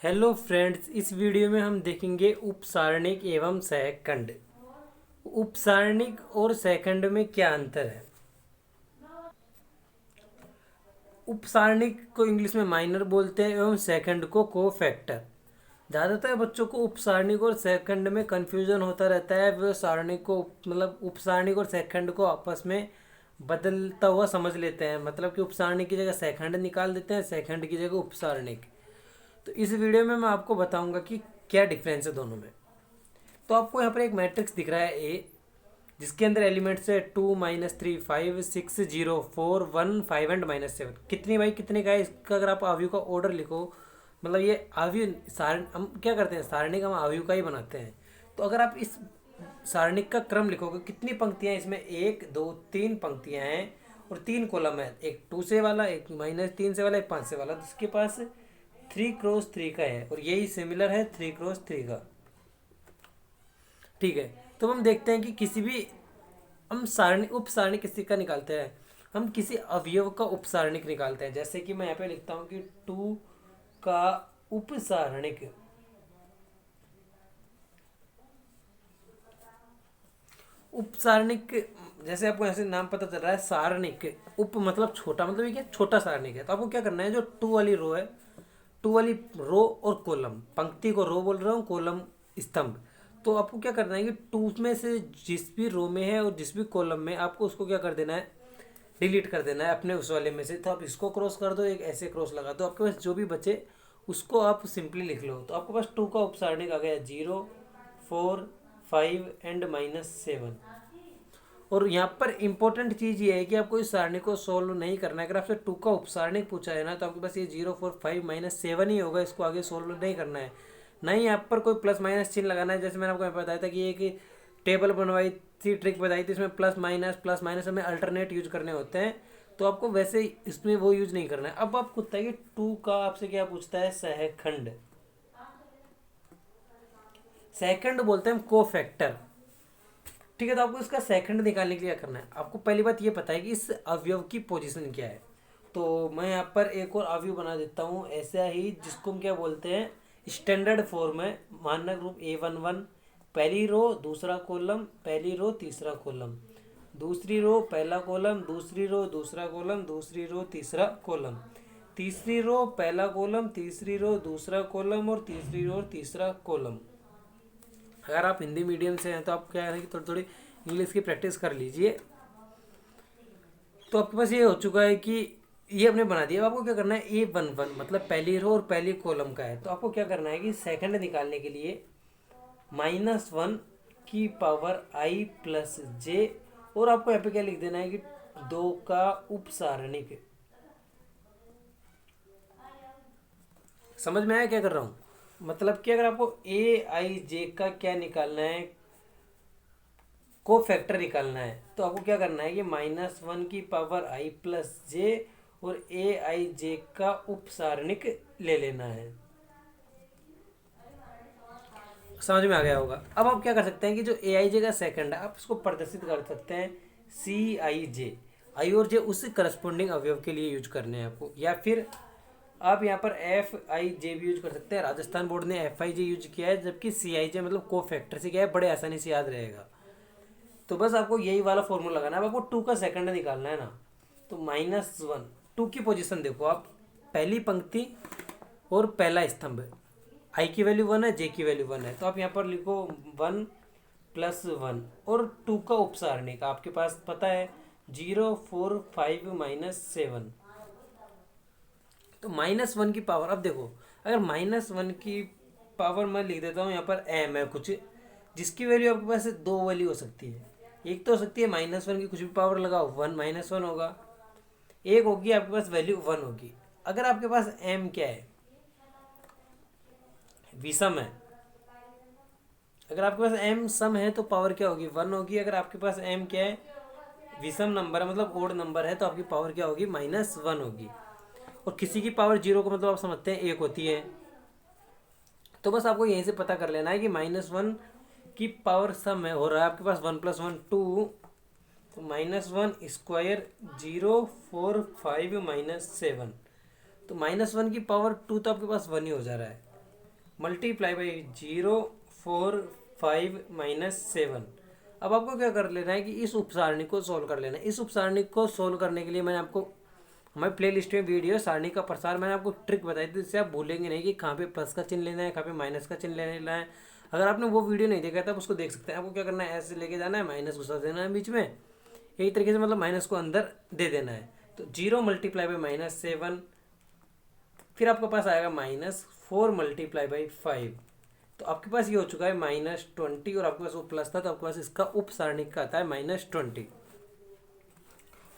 Hello friends, इस video में हम देखेंगे उपसारणिक एवं सहखंड। उपसारणिक और सहखंड में क्या अंतर है। उपसारणिक को इंग्लिश में माइनर बोलते हैं एवं सहखंड को कोफैक्टर। ज़्यादातर बच्चों को उपसारणिक और सहखंड में कन्फ्यूजन होता रहता है। वे सारणिक को उपसारणिक और सहखंड को आपस में बदलता हुआ समझ लेते हैं। मतलब कि उपसारणिक की जगह सहखंड निकाल देते हैं, सहखंड की जगह उपसारणिक। तो इस वीडियो में मैं आपको बताऊंगा कि क्या डिफरेंस है दोनों में। तो आपको यहाँ पर एक मैट्रिक्स दिख रहा है ए, जिसके अंदर एलिमेंट्स है 2 - 3 5 6 0 4 1 5 एंड -7। कितनी बाई कितने का है इसका अगर आप आव्यूह का ऑर्डर लिखो, मतलब ये आव्यूह सारण हम क्या करते हैं, सारणिक हम आव्यूह का ही बनाते हैं। तो अगर आप इस सारणिक का क्रम लिखोगे, कितनी पंक्तियां हैं इसमें, 1 2 3 पंक्तियां हैं और 3 कॉलम है। एक 2 से वाला, एक -3 से वाला, एक 5 से वाला। तो इसके पास 3 × 3 का है और यही सिमिलर है 3 × 3 का। ठीक है। तो हम देखते हैं कि किसी भी हम सारणी उपसारणिक किसी का निकालते हैं, हम किसी अवयव का उपसारणिक निकालते हैं। जैसे कि मैं यहाँ पे लिखता हूँ कि 2 का उपसारणिक। उपसारणिक जैसे आपको ऐसे नाम पता चल रहा है सारणिक। उप मतलब छोटा, मतलब ये क्या छोटा सारणिक है। तो आपको क्या करना है, जो 2 वाली रो है, 2 वाली रो और कॉलम, पंक्ति को रो बोल रहा हूँ, कॉलम स्तंभ। तो आपको क्या करना है कि 2 में से जिस भी रो में है और जिस भी कॉलम में, आपको उसको क्या कर देना है, डिलीट कर देना है अपने उस वाले में से। तो आप इसको क्रॉस कर दो, एक ऐसे क्रॉस लगा दो, आपके पास जो भी बचे उसको आप सिंपली लिख लो। तो आपके पास 2 का उपसारणिक आ गया 0 4 5 एंड -7। और यहाँ पर इंपॉर्टेंट चीज़ ये है कि आपको इस सारणी को सोल्व नहीं करना है। अगर आपसे 2 का उपसारणिक पूछा है ना, तो आपके पास ये 0 4 5 -7 ही होगा। इसको आगे सोल्व नहीं करना है, नहीं यहाँ पर कोई प्लस माइनस चिन्ह लगाना है। जैसे मैंने आपको बताया था कि एक टेबल बनवाई थी, ट्रिक बताई थी, इसमें प्लस माइनस हमें अल्टरनेट यूज करने होते हैं। तो आपको वैसे इसमें वो यूज नहीं करना है। अब आपको पूछता है कि 2 का आपसे क्या पूछता है, सहखंड। सहखंड बोलते हैं हम को फैक्टर। ठीक है। तो आपको इसका सेकंड निकालने के लिए क्या करना है, आपको पहली बात ये पता है कि इस अवयव की पोजीशन क्या है। तो मैं यहाँ पर एक और अवयव बना देता हूँ ऐसा ही, जिसको हम क्या बोलते हैं, स्टैंडर्ड फॉर्म है, मानक रूप A11। पहली रो दूसरा कॉलम, पहली रो तीसरा कॉलम, दूसरी रो पहला कॉलम, दूसरी रो दूसरा कॉलम, दूसरी रो तीसरा कॉलम, तीसरी रो पहला कॉलम, तीसरी रो दूसरा कॉलम और तीसरी रो तीसरा कॉलम। अगर आप हिंदी मीडियम से हैं तो आप क्या है कि थोड़ी थोड़ी इंग्लिश की प्रैक्टिस कर लीजिए। तो आपके पास ये हो चुका है कि ये हमने बना दिया। अब आपको क्या करना है, A11 मतलब पहली रो और पहली कॉलम का है। तो आपको क्या करना है कि सेकंड निकालने के लिए -1 की पावर i प्लस j, और आपको यहाँ पे क्या लिख देना है कि 2 का उपसारणिक। समझ में आया क्या कर रहा हूँ। मतलब कि अगर आपको A i j का क्या निकालना है, को फैक्टर निकालना है, तो आपको क्या करना है कि -1 की पावर i प्लस जे और A i j का उपसारणिक ले लेना है। समझ में आ गया होगा। अब आप क्या कर सकते हैं कि जो A i j का सेकंड है, आप उसको प्रदर्शित कर सकते हैं C i j। आई और जे उस करस्पॉन्डिंग अवयव के लिए यूज करने हैं आपको, या फिर आप यहाँ पर F i j भी यूज कर सकते हैं। राजस्थान बोर्ड ने F i j यूज किया है, जबकि C i j मतलब को फैक्टर से क्या है, बड़े आसानी से याद रहेगा। तो बस आपको यही वाला फॉर्मूला लगाना है। अब आपको 2 का सेकंड निकालना है ना, तो -1, 2 की पोजीशन देखो आप, पहली पंक्ति और पहला स्तंभ। आई की वैल्यू 1 है, जे की वैल्यू 1 है, तो आप यहाँ पर लिखो 1 + 1। और 2 का उपसारणिक आपके पास पता है 0 4 5 -7। तो -1 की पावर, अब देखो अगर -1 की पावर मैं लिख देता हूँ यहाँ पर m है कुछ, जिसकी वैल्यू आपके पास दो वैल्यू हो सकती है। एक तो हो सकती है -1 की कुछ भी पावर लगाओ 1 -1 होगा, एक होगी आपके पास वैल्यू 1 होगी। अगर आपके पास m क्या है, विषम है। अगर आपके पास m सम है तो पावर क्या होगी, 1 होगी। अगर आपके पास m क्या है, विषम नंबर है, मतलब ओड नंबर है, तो आपकी पावर क्या होगी, -1 होगी। और किसी की पावर 0 को मतलब आप समझते हैं 1 होती है। तो बस आपको यहीं से पता कर लेना है कि -1 की पावर सम है, हो रहा है आपके पास 1 + 1 2। तो -1² 0 4 5 -7। तो -1 की पावर 2 तो आपके पास 1 ही हो जा रहा है। Multiply by 0, 4, 5 minus 7। अब आपको क्या कर लेना है कि इस उपसारणी को सोल्व कर लेना है। इस उपसारणी को सोल्व करने के लिए मैंने आपको हमारे प्ले लिस्ट में वीडियो सारणी का प्रसार मैंने आपको ट्रिक बताई थी, जिससे आप भूलेंगे नहीं कि कहाँ पे प्लस का चिन्ह लेना है, कहाँ पे माइनस का चिन्ह लेना है। अगर आपने वो वीडियो नहीं देखा था, उसको देख सकते हैं। आपको क्या करना है, ऐसे लेके जाना है, माइनस घुसा देना है बीच में, यही तरीके से मतलब माइनस को अंदर दे देना है। तो 0 मल्टीप्लाई बाई माइनस 7, फिर आपके पास आएगा माइनस 4 मल्टीप्लाई बाई 5। तो आपके पास ये हो चुका है -20, और आपके पास वो प्लस था तो आपके पास इसका उपसारणिक का आता है -20।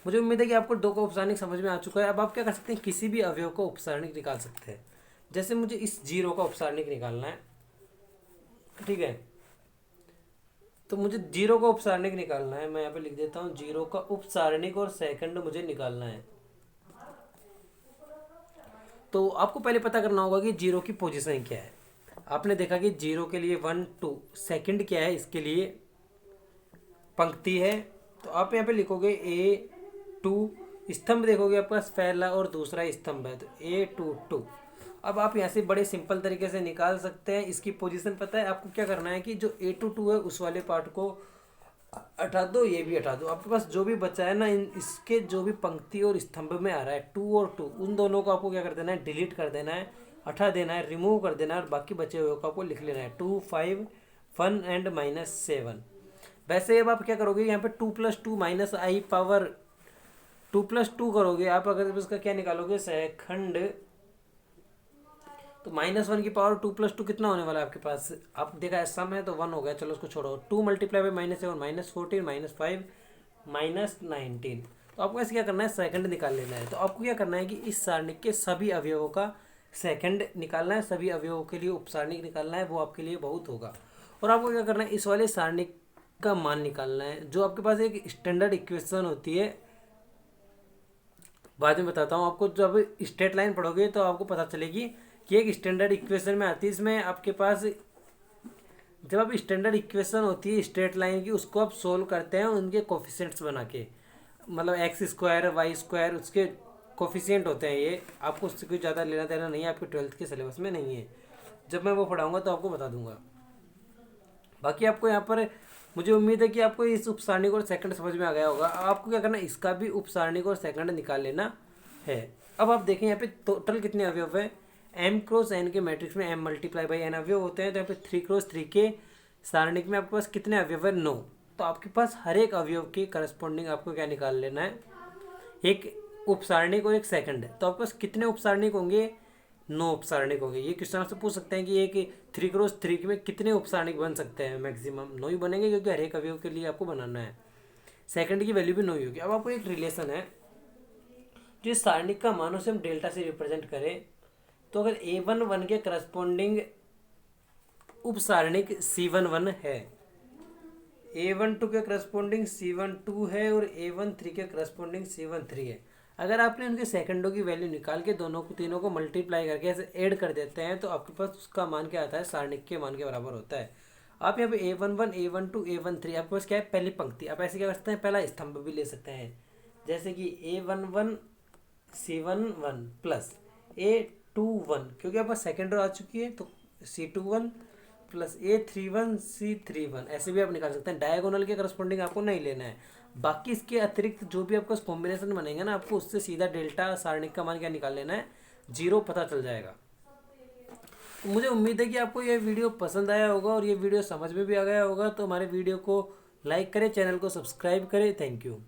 मुझे उम्मीद है कि आपको 2 का उपसारणिक समझ में आ चुका है। अब आप क्या कर सकते हैं, किसी भी अवयव का उपसारणिक निकाल सकते हैं। जैसे मुझे इस 0 का उपसारणिक निकालना है, ठीक है, तो मुझे 0 का उपसारणिक निकालना है। मैं यहाँ पे लिख देता हूँ 0 का उपसारणिक और सेकंड मुझे निकालना है। तो आपको पहले पता करना होगा कि 0 की पोजीशन क्या है। आपने देखा कि 0 के लिए 1 2, सेकंड क्या है, इसके लिए पंक्ति है। तो आप यहाँ पे लिखोगे A2, स्तंभ देखोगे आपके पास पहला और दूसरा स्तंभ है, तो A2 2। अब आप यहाँ से बड़े सिंपल तरीके से निकाल सकते हैं। इसकी पोजीशन पता है आपको, क्या करना है कि जो A2 2 है उस वाले पार्ट को हटा दो, ये भी हटा दो। आपके पास जो भी बचा है ना, इसके जो भी पंक्ति और स्तंभ में आ रहा है 2 और 2, उन दोनों को आपको क्या कर देना है, डिलीट कर देना है, हटा देना है, रिमूव कर देना है, और बाकी बचे हुए को आपको लिख लेना है 2, 5, 1 एंड -7। वैसे अब आप क्या करोगे, यहाँ पे 2 + 2 -i पावर 2 + 2 करोगे आप। अगर इसका क्या निकालोगे, सेकंड, तो -1 की पावर 2 + 2 कितना होने वाला है आपके पास। आप देखा है सम है तो 1 हो गया, चलो उसको छोड़ो। 2 मल्टीप्लाई बाई -7 -14 -5 -19। तो आपको ऐसे क्या करना है, सेकंड निकाल लेना है। तो आपको क्या करना है कि इस सारणी के सभी अवयवों का सेकंड निकालना है, सभी अवयवों के लिए उपसारणिक निकालना है, वो आपके लिए बहुत होगा। और आपको क्या करना है, इस वाले सारणी का मान निकालना है। जो आपके पास एक स्टैंडर्ड इक्वेशन होती है, बाद में बताता हूँ आपको। जब स्ट्रेट लाइन पढ़ोगे तो आपको पता चलेगी कि एक स्टैंडर्ड इक्वेशन में आती है। इसमें आपके पास जब आप स्टैंडर्ड इक्वेशन होती है स्ट्रेट लाइन की, उसको आप सोल्व करते हैं उनके कोफिशिएंट्स बना के, मतलब x² y², उसके कोफिशिएंट होते हैं ये। आपको उससे कोई ज़्यादा लेना देना नहीं है, आपके 12th के सिलेबस में नहीं है। जब मैं वो पढ़ाऊँगा तो आपको बता दूंगा। बाकी आपको यहाँ पर मुझे उम्मीद है कि आपको इस उपसारणिक और सेकंड समझ में आ गया होगा। आपको क्या करना है, इसका भी उपसारणिक और सेकंड निकाल लेना है। अब आप देखें यहाँ पे टोटल कितने अवयव है। m × n के मैट्रिक्स में m मल्टीप्लाई बाई n अवयव होते हैं। तो यहाँ पे 3 × 3 के सारणिक में आपके पास कितने अवयव है, 9। तो आपके पास हर एक अवयव के करस्पॉन्डिंग आपको क्या निकाल लेना है, एक उपसारणिक और एक सेकंड। तो आपके पास कितने उपसारणिक होंगे, 9 उपसारणिक होंगे। ये क्वेश्चन आपसे पूछ सकते हैं कि एक 3 × 3 में कितने उपसारणिक बन सकते हैं। मैक्सिमम 9 ही बनेंगे, क्योंकि हर एक अवयव के लिए आपको बनाना है। सेकंड की वैल्यू भी 9 ही होगी। अब आपको एक रिलेशन है, जो इस सारणिक का मान उसे हम डेल्टा से रिप्रेजेंट करें। तो अगर A11 के करस्पॉन्डिंग उपसारणिक C11 है, A12 के करस्पॉन्डिंग C12 है, और A13 के करस्पॉन्डिंग C13 है। अगर आपने उनके सेकंडों की वैल्यू निकाल के दोनों को तीनों को मल्टीप्लाई करके ऐसे ऐड कर देते हैं, तो आपके पास उसका मान क्या आता है, सारणिक के मान के बराबर होता है। आप यहाँ पे A11 A12 A13 आपके पास क्या है, पहली पंक्ति। आप ऐसे क्या कर सकते हैं, पहला स्तंभ भी ले सकते हैं, जैसे कि A11 C11 प्लस A21, क्योंकि आपके पास सेकेंड रो आ चुकी है, तो C21 प्लस A31 C31, ऐसे भी आप निकाल सकते हैं। डायगोनल के करस्पॉन्डिंग आपको नहीं लेना है। बाकी इसके अतिरिक्त जो भी आपका कॉम्बिनेशन बनेगा ना, आपको उससे सीधा डेल्टा सारणिक का मान क्या निकाल लेना है, 0 पता चल जाएगा। तो मुझे उम्मीद है कि आपको ये वीडियो पसंद आया होगा और ये वीडियो समझ में भी आ गया होगा। तो हमारे वीडियो को लाइक करें, चैनल को सब्सक्राइब करें। Thank you.